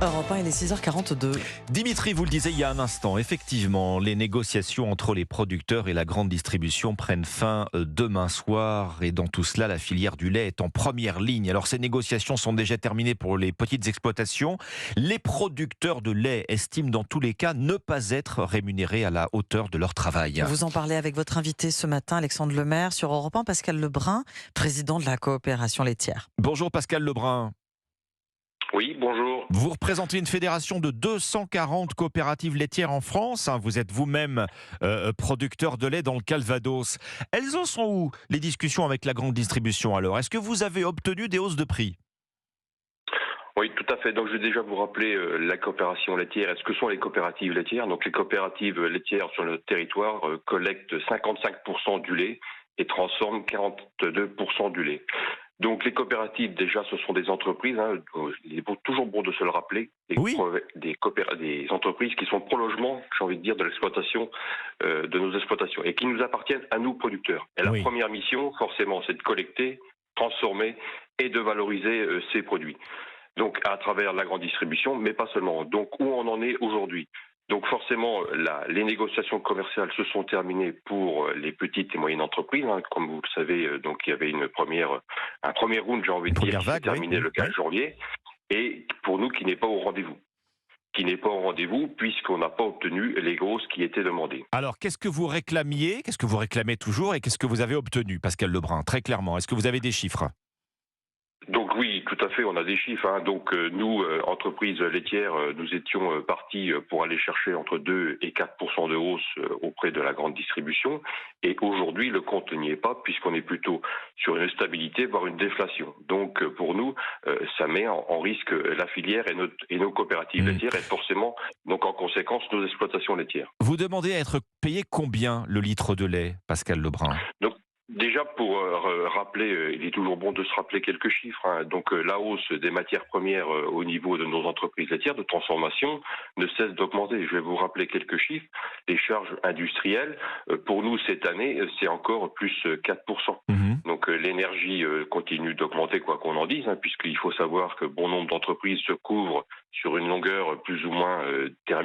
Europe 1, il est 6h42. Dimitri, vous le disiez il y a un instant, effectivement, les négociations entre les producteurs et la grande distribution prennent fin demain soir. Et dans tout cela, la filière du lait est en première ligne. Alors ces négociations sont déjà terminées pour les petites exploitations. Les producteurs de lait estiment dans tous les cas ne pas être rémunérés à la hauteur de leur travail. Vous en parlez avec votre invité ce matin, Alexandre Lemaire, sur Europe 1, Pascal Lebrun, président de la coopération laitière. Bonjour Pascal Lebrun. Oui, bonjour. Vous représentez une fédération de 240 coopératives laitières en France. Vous êtes vous-même producteur de lait dans le Calvados. Elles en sont où, les discussions avec la grande distribution alors? Est-ce que vous avez obtenu des hausses de prix? Oui, tout à fait. Donc, je vais déjà vous rappeler la coopération laitière. Est-ce que sont les coopératives laitières? Donc, les coopératives laitières sur notre territoire collectent 55% du lait et transforment 42% du lait. Donc, les coopératives, déjà, ce sont des entreprises, il est toujours bon de se le rappeler, Oui. des entreprises qui sont prolongement, j'ai envie de dire, de l'exploitation, de nos exploitations, et qui nous appartiennent à nous, producteurs. Et la première mission, forcément, c'est de collecter, transformer et de valoriser ces produits. Donc, à travers la grande distribution, mais pas seulement. Donc, où on en est aujourd'hui? Donc forcément, les négociations commerciales se sont terminées pour les petites et moyennes entreprises. Comme vous le savez, donc il y avait un premier round, j'ai envie de dire, qui s'est terminé le 15 janvier. Et pour nous, qui n'est pas au rendez-vous. Puisqu'on n'a pas obtenu les grosses qui étaient demandées. Alors, qu'est-ce que vous réclamiez? Qu'est-ce que vous réclamez toujours? Et qu'est-ce que vous avez obtenu, Pascal Lebrun? Très clairement, est-ce que vous avez des chiffres? Donc oui, tout à fait, on a des chiffres. Donc nous, entreprises laitières, nous étions partis pour aller chercher entre 2 et 4% de hausse auprès de la grande distribution. Et aujourd'hui, le compte n'y est pas, puisqu'on est plutôt sur une stabilité, voire une déflation. Donc pour nous, ça met en risque la filière et nos coopératives laitières, et forcément, donc en conséquence, nos exploitations laitières. Vous demandez à être payé combien le litre de lait, Pascal Lebrun? Déjà, pour rappeler, il est toujours bon de se rappeler quelques chiffres. Donc, la hausse des matières premières au niveau de nos entreprises laitières de transformation ne cesse d'augmenter. Je vais vous rappeler quelques chiffres. Les charges industrielles, pour nous, cette année, c'est encore plus 4%. Donc, l'énergie continue d'augmenter, quoi qu'on en dise, puisqu'il faut savoir que bon nombre d'entreprises se couvrent sur une longueur plus ou moins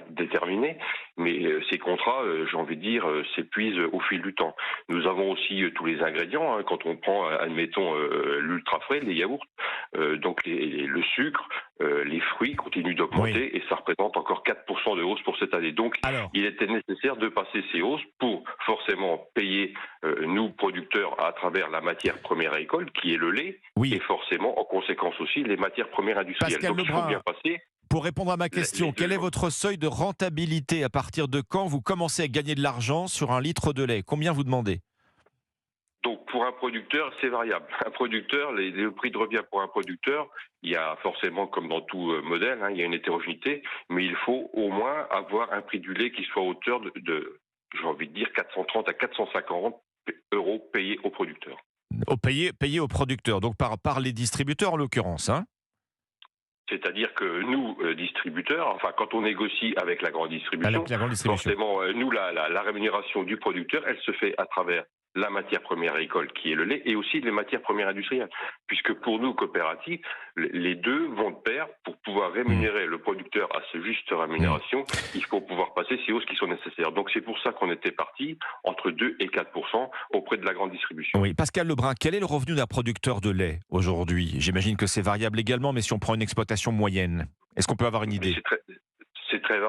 déterminée. Mais ces contrats, j'ai envie de dire, s'épuisent au fil du temps. Nous avons aussi tous les ingrédients, quand on prend, admettons, l'ultra frais, les yaourts, donc le sucre, les fruits continuent d'augmenter, et ça représente encore 4% de hausse pour cette année. Donc, il était nécessaire de passer ces hausses pour forcément payer nous, producteurs, à travers la matière première agricole, qui est le lait, et forcément, en conséquence aussi, les matières premières industrielles. Pascal Donc, il faut bien passer. Pour répondre à ma question, quel est votre seuil de rentabilité? À partir de quand vous commencez à gagner de l'argent sur un litre de lait? Combien vous demandez? Donc pour un producteur, c'est variable. Un producteur, le prix de revient pour un producteur, il y a forcément, comme dans tout modèle, il y a une hétérogénéité, mais il faut au moins avoir un prix du lait qui soit à hauteur de j'ai envie de dire, 430 à 450 euros payés aux producteurs. Payés aux producteurs, donc par les distributeurs en l'occurrence, C'est-à-dire que nous, distributeurs, quand on négocie avec la grande distribution, forcément, nous, la rémunération du producteur, elle se fait à travers la matière première agricole, qui est le lait, et aussi les matières premières industrielles. Puisque pour nous, coopératives, les deux vont de pair. Pour pouvoir rémunérer le producteur à ce juste rémunération, il faut pouvoir passer ces hausses qui sont nécessaires. Donc c'est pour ça qu'on était parti entre 2 et 4% auprès de la grande distribution. Oui, Pascal Lebrun, quel est le revenu d'un producteur de lait aujourd'hui? J'imagine que c'est variable également, mais si on prend une exploitation moyenne, est-ce qu'on peut avoir une idée? C'est très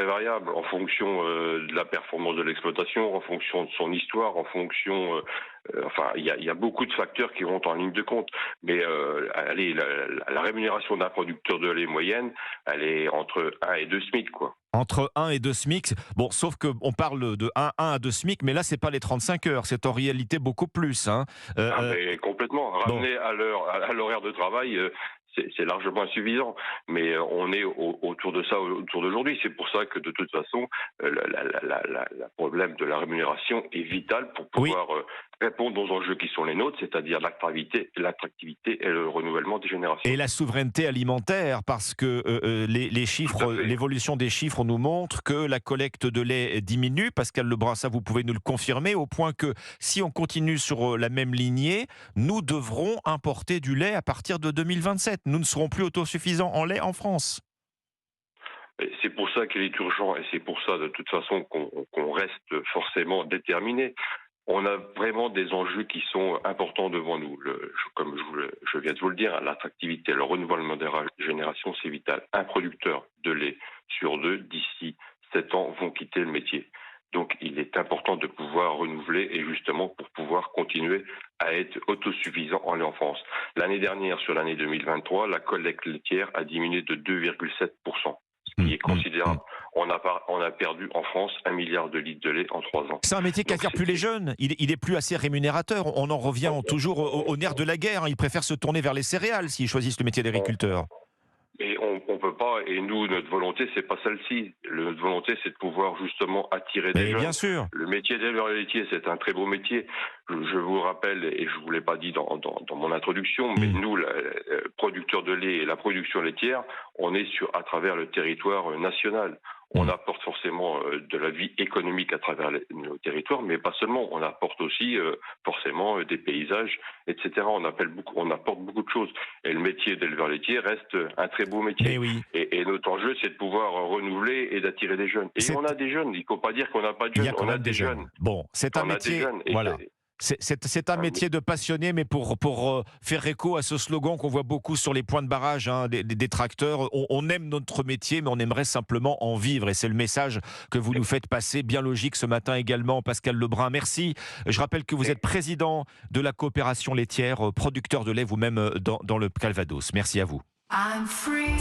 variable en fonction de la performance de l'exploitation, en fonction de son histoire, en fonction... il y a beaucoup de facteurs qui rentrent en ligne de compte. Mais la rémunération d'un producteur de lait moyenne, elle est entre 1 et 2 SMIC, quoi. Entre 1 et 2 SMIC, bon, sauf qu'on parle de 1 à 2 SMIC, mais là, c'est pas les 35 heures, c'est en réalité beaucoup plus. Mais complètement. Ramener à l'horaire de travail... C'est largement insuffisant, mais on est autour de ça, autour d'aujourd'hui. C'est pour ça que de toute façon, le problème de la rémunération est vital pour pouvoir répondre aux enjeux qui sont les nôtres, c'est-à-dire l'attractivité et le renouvellement des générations. Et la souveraineté alimentaire, parce que les chiffres, l'évolution des chiffres nous montre que la collecte de lait diminue. Pascal Lebrun, ça vous pouvez nous le confirmer, au point que si on continue sur la même lignée, nous devrons importer du lait à partir de 2027. Nous ne serons plus autosuffisants en lait en France. Et c'est pour ça qu'il est urgent et c'est pour ça de toute façon qu'on reste forcément déterminé. On a vraiment des enjeux qui sont importants devant nous. Comme je viens de vous le dire, l'attractivité, le renouvellement des générations, c'est vital. Un producteur de lait sur deux, d'ici 7 ans, vont quitter le métier. Donc il est important de pouvoir renouveler et justement pour pouvoir continuer à être autosuffisant en lait en France. L'année dernière, sur l'année 2023, la collecte laitière a diminué de 2,7%. Ce qui est considérable. On a perdu en France 1 milliard de litres de lait en 3 ans. C'est un métier qui attire plus les jeunes. Il est plus assez rémunérateur. On en revient toujours au nerf de la guerre. Ils préfèrent se tourner vers les céréales s'ils choisissent le métier d'agriculteur. Et on peut pas, et nous, notre volonté, c'est pas celle-ci. Notre volonté, c'est de pouvoir justement attirer des jeunes. Bien sûr. Le métier d'éleveur laitier, c'est un très beau métier. Je vous rappelle, et je vous l'ai pas dit dans mon introduction, mais nous, producteurs de lait et la production laitière, on est à travers le territoire national. On apporte forcément de la vie économique à travers nos territoires, mais pas seulement. On apporte aussi forcément des paysages, etc. On apporte beaucoup de choses. Et le métier d'éleveur laitier reste un très beau métier. Oui. Et notre enjeu, c'est de pouvoir renouveler et d'attirer des jeunes. Et on a des jeunes. Il ne faut pas dire qu'on n'a pas de jeunes. On a des jeunes. Bon, c'est un métier. Voilà. C'est un métier de passionné, mais pour faire écho à ce slogan qu'on voit beaucoup sur les points de barrage des tracteurs, on aime notre métier, mais on aimerait simplement en vivre. Et c'est le message que vous nous faites passer, bien logique ce matin également, Pascal Lebrun. Merci. Je rappelle que vous êtes président de la coopération laitière, producteur de lait vous-même dans le Calvados. Merci à vous.